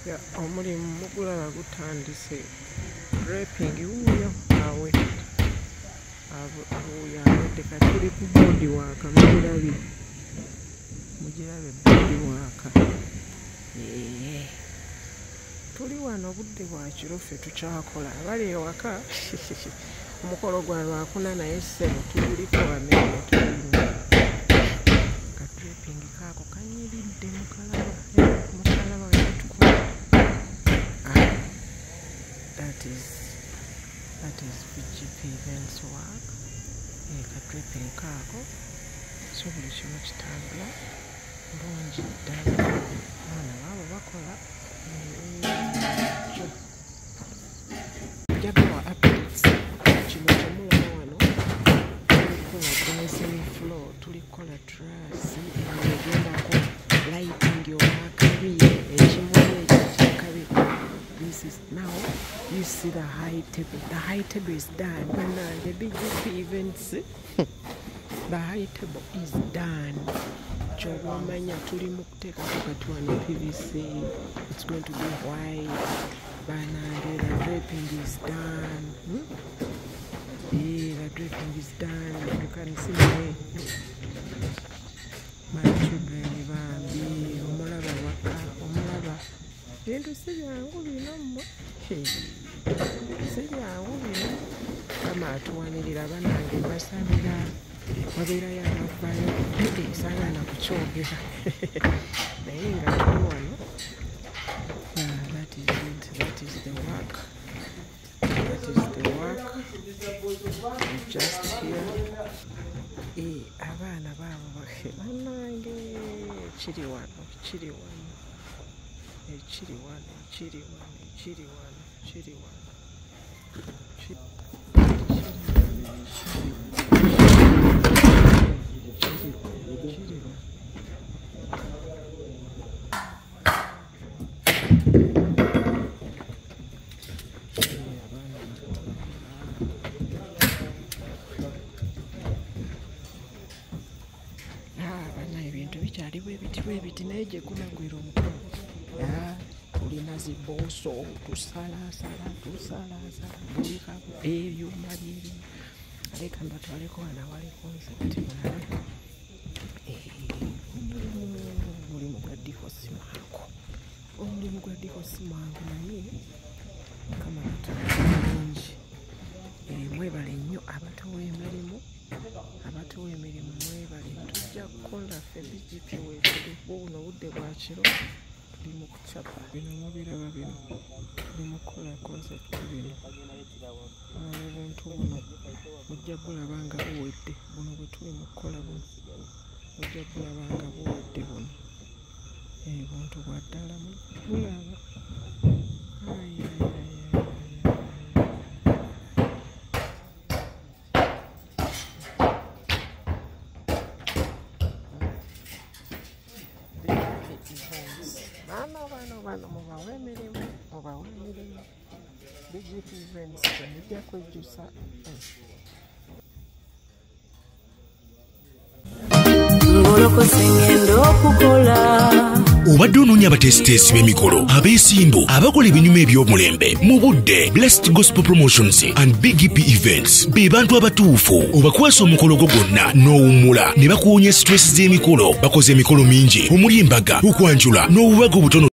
Ya omulimu mugulaba gutandise. Draping wuuyo awe. Wuuyo awedde kati tuli ku boodi waaka mugirabye. Mugirabye boodi waaka. Tuli wano obudde bwa kiro ffe tukyakola. Abali ewaka omukolo gwa lwakuna naye ssebo tuguliko wamenya tulina. Ka draping kaako kanyiridde mu kalaba. Mu kalaba we tukola. That is VGP events work. Ka draping kaako. So buli kimu kitambula bulungi ddala. Abaana baabo bakola njagawa updates. Kino kyemulaba wano tulikola dancing floor, tulikola truss, egendako lighting owakabi, ekimuli ekyakabi. This is now you see the high table. The high table is done. The BGP events, the high table is done. Chobamanya tuli mu kuteekako katwana PVC. It's going to be white. Banande, the draping is done. The draping is done. You can see my children bambi omulaba waka omulaba bintu si byangu bino mmwe si byangu bino kama atuwanirira banange basabira wabeerayo abavayo sagala kukyogera naye nga tuli wano. That is the work. That is the work. Just here. Abaana baabo bannange kiri wano. Ebintu bikyali bwebiti naye gye gunagwira omukono. Tulina zibooso tusalaasala buli kabu ebyuma by'ebimu. Leka mbatwaleko wano awali konsepti mulala. Omulimu gwa diko si mwangu naye kama bulungi. Mwebale nnyo abatowa emirimu mwebale. Tujja kukola ffe BGP weetuli buno obudde bwa kiro tuli mu kucapa bino mubiraba bino tuli mu kukola concept bino obuntu buno mujja bulaba nga buwedde buno bwe tuli mu kukola buno mujja bulaba nga buwedde buno buntu bwa ddala bulaba. Bano mubawe emirimu BGP events mujja kwejjusa. Obadde onoonya abateesiteesi b'emikolo, abeesimbu, abakola ebinyuma eby'omulembe mu budde. Blessed Gospel Promotions and BGP Events be bantu abatuufu. Obakwasa omukolo gwo gwonna n'owummula ne bakuwonya stress z'emikolo. Bakoze emikolo mingi omuli embaga, okwanjula n'obubaga obutono.